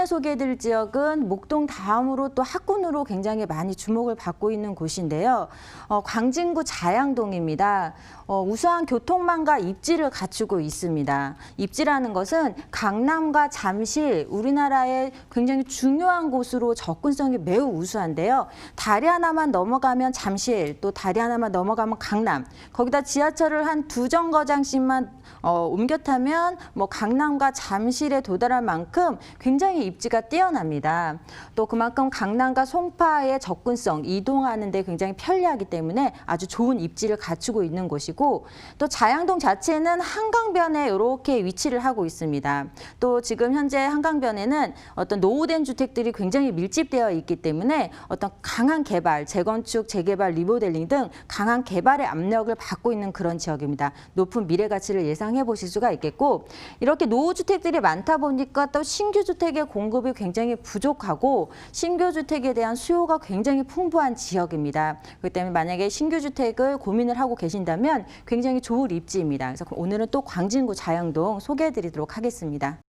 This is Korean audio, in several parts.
소개해드릴 지역은 목동 다음으로 또 학군으로 굉장히 많이 주목을 받고 있는 곳인데요. 광진구 자양동입니다. 우수한 교통망과 입지를 갖추고 있습니다. 입지라는 것은 강남과 잠실, 우리나라의 굉장히 중요한 곳으로 접근성이 매우 우수한데요. 다리 하나만 넘어가면 잠실, 또 다리 하나만 넘어가면 강남, 거기다 지하철을 한 2정거장씩만 옮겨 타면 뭐 강남과 잠실에 도달할 만큼 굉장히 입지가 뛰어납니다. 또 그만큼 강남과 송파의 접근성, 이동하는 데 굉장히 편리하기 때문에 아주 좋은 입지를 갖추고 있는 곳이고, 또 자양동 자체는 한강변에 이렇게 위치를 하고 있습니다. 또 지금 현재 한강변에는 어떤 노후된 주택들이 굉장히 밀집되어 있기 때문에 어떤 강한 개발, 재건축, 재개발, 리모델링 등 강한 개발의 압력을 받고 있는 그런 지역입니다. 높은 미래 가치를 예상해 보실 수가 있겠고, 이렇게 노후주택들이 많다 보니까 또 신규 주택의 공급이 굉장히 부족하고 신규 주택에 대한 수요가 굉장히 풍부한 지역입니다. 그렇기 때문에 만약에 신규 주택을 고민을 하고 계신다면 굉장히 좋은 입지입니다. 그래서 오늘은 또 광진구 자양동 소개해 드리도록 하겠습니다.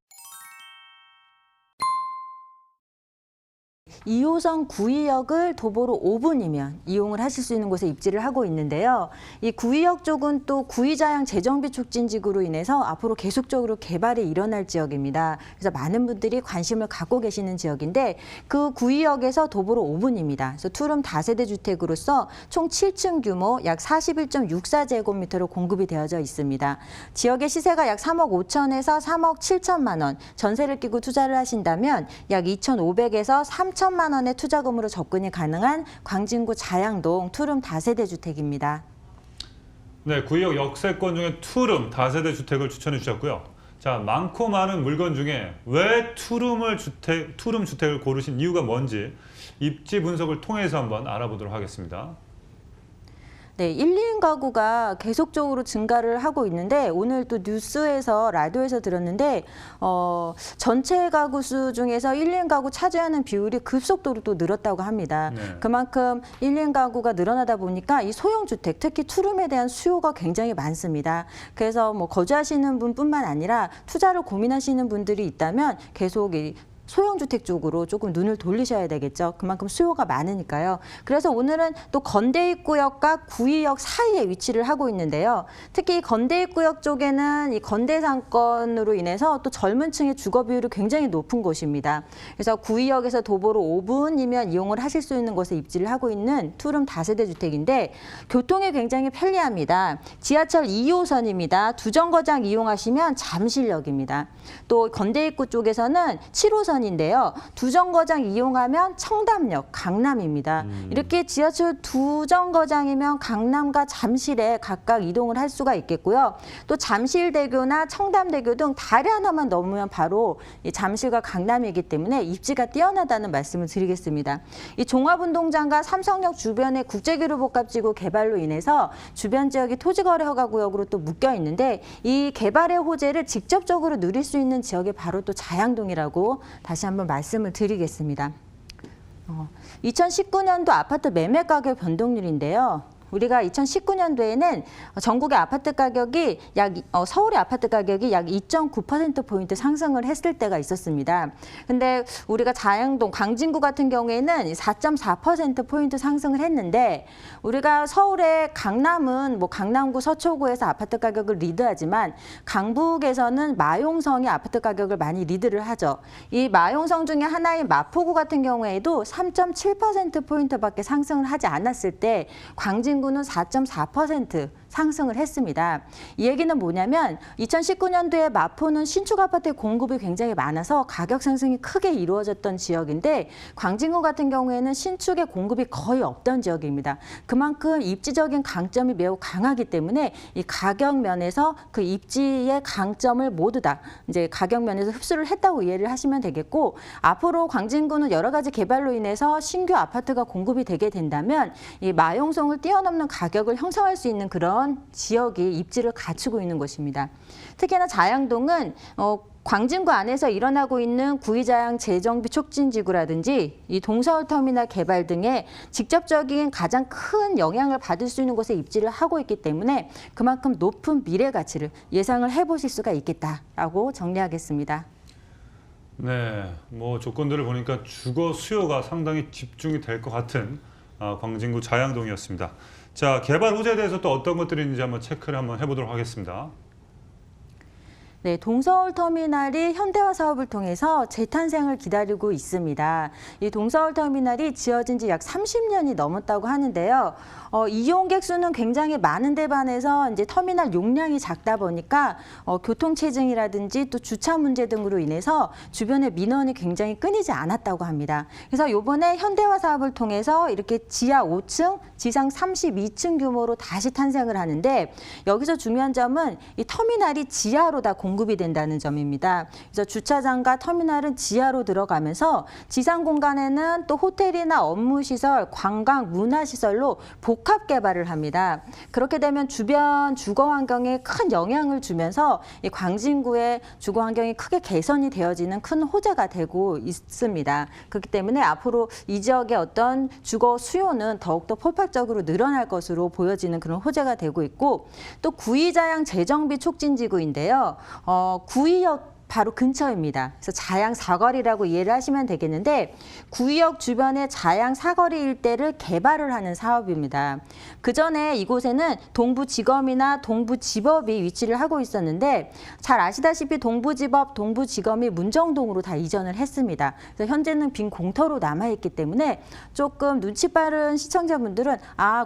2호선 구의역을 도보로 5분이면 이용을 하실 수 있는 곳에 입지를 하고 있는데요. 이 구의역 쪽은 또 구의자양 재정비 촉진지구로 인해서 앞으로 계속적으로 개발이 일어날 지역입니다. 그래서 많은 분들이 관심을 갖고 계시는 지역인데, 그 구의역에서 도보로 5분입니다. 그래서 투룸 다세대 주택으로서 총 7층 규모 약 41.64제곱미터로 공급이 되어져 있습니다. 지역의 시세가 약 3억 5천에서 3억 7천만 원, 전세를 끼고 투자를 하신다면 약 2,500에서 3천만 원의 투자금으로 접근이 가능한 광진구 자양동 투룸 다세대 주택입니다. 네, 구의역 역세권 중에 투룸 다세대 주택을 추천해 주셨고요. 자, 많고 많은 물건 중에 왜 투룸 주택을 고르신 이유가 뭔지 입지 분석을 통해서 한번 알아보도록 하겠습니다. 네, 1, 2인 가구가 계속적으로 증가를 하고 있는데, 오늘 또 뉴스에서 라디오에서 들었는데 전체 가구 수 중에서 1, 2인 가구 차지하는 비율이 급속도로 또 늘었다고 합니다. 네. 그만큼 1, 2인 가구가 늘어나다 보니까 이 소형주택, 특히 투룸에 대한 수요가 굉장히 많습니다. 그래서 뭐 거주하시는 분뿐만 아니라 투자를 고민하시는 분들이 있다면 계속 이 소형주택 쪽으로 조금 눈을 돌리셔야 되겠죠. 그만큼 수요가 많으니까요. 그래서 오늘은 또 건대입구역과 구의역 사이에 위치를 하고 있는데요. 특히 이 건대입구역 쪽에는 이 건대상권으로 인해서 또 젊은 층의 주거 비율이 굉장히 높은 곳입니다. 그래서 구의역에서 도보로 5분이면 이용을 하실 수 있는 곳에 입지를 하고 있는 투룸 다세대 주택인데, 교통이 굉장히 편리합니다. 지하철 2호선입니다. 2정거장 이용하시면 잠실역입니다. 또 건대입구 쪽에서는 7호선 인데요. 2정거장 이용하면 청담역, 강남입니다. 이렇게 지하철 2정거장이면 강남과 잠실에 각각 이동을 할 수가 있겠고요. 또 잠실대교나 청담대교 등 다리 하나만 넘으면 바로 이 잠실과 강남이기 때문에 입지가 뛰어나다는 말씀을 드리겠습니다. 이 종합운동장과 삼성역 주변의 국제교류복합지구 개발로 인해서 주변 지역이 토지거래 허가구역으로 또 묶여 있는데, 이 개발의 호재를 직접적으로 누릴 수 있는 지역이 바로 또 자양동이라고 다시 한번 말씀을 드리겠습니다. 2019년도 아파트 매매 가격 변동률인데요. 우리가 2019년도에는 전국의 아파트 가격이 서울의 아파트 가격이 약 2.9%포인트 상승을 했을 때가 있었습니다. 근데 우리가 자양동, 광진구 같은 경우에는 4.4%포인트 상승을 했는데, 우리가 서울의 강남은 뭐 강남구, 서초구에서 아파트 가격을 리드하지만 강북에서는 마용성이 아파트 가격을 많이 리드를 하죠. 이 마용성 중에 하나인 마포구 같은 경우에도 3.7%포인트밖에 상승을 하지 않았을 때 광진구는 4.4% 상승을 했습니다. 이 얘기는 뭐냐면 2019년도에 마포는 신축 아파트의 공급이 굉장히 많아서 가격 상승이 크게 이루어졌던 지역인데, 광진구 같은 경우에는 신축의 공급이 거의 없던 지역입니다. 그만큼 입지적인 강점이 매우 강하기 때문에 이 가격 면에서 그 입지의 강점을 모두 다 이제 가격 면에서 흡수를 했다고 이해를 하시면 되겠고, 앞으로 광진구는 여러 가지 개발로 인해서 신규 아파트가 공급이 되게 된다면 이 마용성을 뛰어넘는 가격을 형성할 수 있는 그런 지역이 입지를 갖추고 있는 것입니다. 특히나 자양동은 광진구 안에서 일어나고 있는 구의자양 재정비 촉진지구라든지 이 동서울터미널 개발 등의 직접적인 가장 큰 영향을 받을 수 있는 곳에 입지를 하고 있기 때문에 그만큼 높은 미래 가치를 예상을 해보실 수가 있겠다라고 정리하겠습니다. 네, 뭐 조건들을 보니까 주거 수요가 상당히 집중이 될 것 같은 광진구 자양동이었습니다. 자, 개발 호재에 대해서 또 어떤 것들이 있는지 한번 체크를 한번 해보도록 하겠습니다. 네, 동서울 터미널이 현대화 사업을 통해서 재탄생을 기다리고 있습니다. 이 동서울 터미널이 지어진 지 약 30년이 넘었다고 하는데요. 이용객 수는 굉장히 많은데 반해서 이제 터미널 용량이 작다 보니까 교통체증이라든지 또 주차 문제 등으로 인해서 주변의 민원이 굉장히 끊이지 않았다고 합니다. 그래서 이번에 현대화 사업을 통해서 이렇게 지하 5층, 지상 32층 규모로 다시 탄생을 하는데 여기서 중요한 점은 이 터미널이 지하로 다 공급이 된다는 점입니다. 그래서 주차장과 터미널은 지하로 들어가면서 지상 공간에는 또 호텔이나 업무시설, 관광, 문화시설로 복합 개발을 합니다. 그렇게 되면 주변 주거 환경에 큰 영향을 주면서 이 광진구의 주거 환경이 크게 개선이 되어지는 큰 호재가 되고 있습니다. 그렇기 때문에 앞으로 이 지역의 어떤 주거 수요는 더욱더 폭발적으로 늘어날 것으로 보여지는 그런 호재가 되고 있고 또 구의자양 재정비 촉진지구인데요. 구의역 바로 근처입니다. 그래서 자양 사거리라고 이해를 하시면 되겠는데 구의역 주변의 자양 사거리 일대를 개발을 하는 사업입니다. 그전에 이곳에는 동부지검이나 동부지법이 위치를 하고 있었는데 잘 아시다시피 동부지법, 동부지검이 문정동으로 다 이전을 했습니다. 그래서 현재는 빈 공터로 남아있기 때문에 조금 눈치 빠른 시청자분들은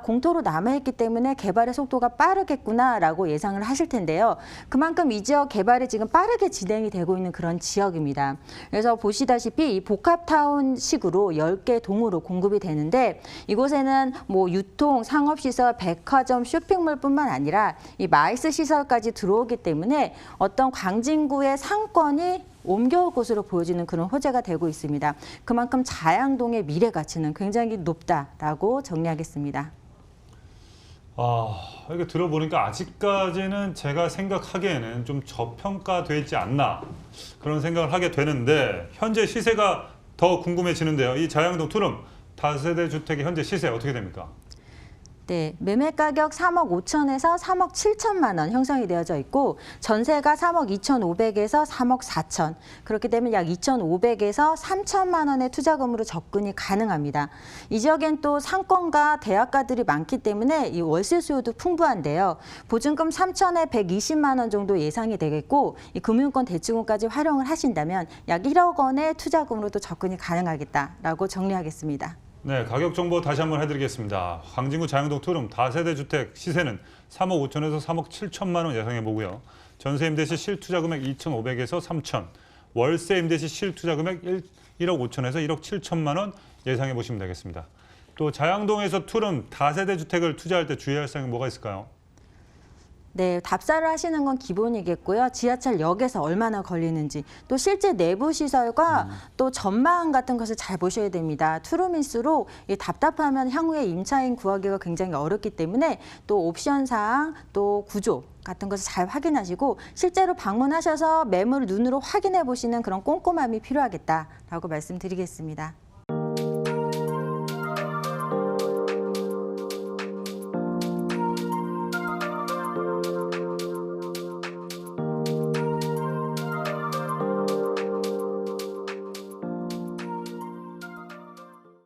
공터로 남아있기 때문에 개발의 속도가 빠르겠구나라고 예상을 하실 텐데요. 그만큼 이 지역 개발이 지금 빠르게 진행이 되고 있는 그런 지역입니다. 그래서 보시다시피 이 복합타운식으로 10개 동으로 공급이 되는데 이곳에는 뭐 유통, 상업시설, 백화점, 쇼핑몰뿐만 아니라 이 마이스 시설까지 들어오기 때문에 어떤 광진구의 상권이 옮겨올 것으로 보여지는 그런 호재가 되고 있습니다. 그만큼 자양동의 미래 가치는 굉장히 높다라고 정리하겠습니다. 이렇게 들어보니까 아직까지는 제가 생각하기에는 좀 저평가되지 않나 그런 생각을 하게 되는데 현재 시세가 더 궁금해지는데요. 이 자양동 투룸 다세대 주택의 현재 시세 어떻게 됩니까? 네, 매매 가격 3억 5천에서 3억 7천만 원 형성이 되어져 있고 전세가 3억 2,500에서 3억 4천 그렇게 되면 약 2,500에서 3천만 원의 투자금으로 접근이 가능합니다. 이 지역엔 또 상권과 대학가들이 많기 때문에 이 월세 수요도 풍부한데요. 보증금 3천에 120만 원 정도 예상이 되겠고 이 금융권 대출금까지 활용을 하신다면 약 1억 원의 투자금으로도 접근이 가능하겠다라고 정리하겠습니다. 네, 가격 정보 다시 한번 해드리겠습니다. 광진구 자양동 투룸 다세대 주택 시세는 3억 5천에서 3억 7천만 원 예상해 보고요. 전세 임대 시 실투자 금액 2,500에서 3천, 월세 임대 시 실투자 금액 1억 5천에서 1억 7천만 원 예상해 보시면 되겠습니다. 또 자양동에서 투룸 다세대 주택을 투자할 때 주의할 사항이 뭐가 있을까요? 네, 답사를 하시는 건 기본이겠고요. 지하철역에서 얼마나 걸리는지, 또 실제 내부 시설과 또 전망 같은 것을 잘 보셔야 됩니다. 투룸일수록 답답하면 향후에 임차인 구하기가 굉장히 어렵기 때문에 또 옵션 사항, 또 구조 같은 것을 잘 확인하시고 실제로 방문하셔서 매물을 눈으로 확인해 보시는 그런 꼼꼼함이 필요하겠다라고 말씀드리겠습니다.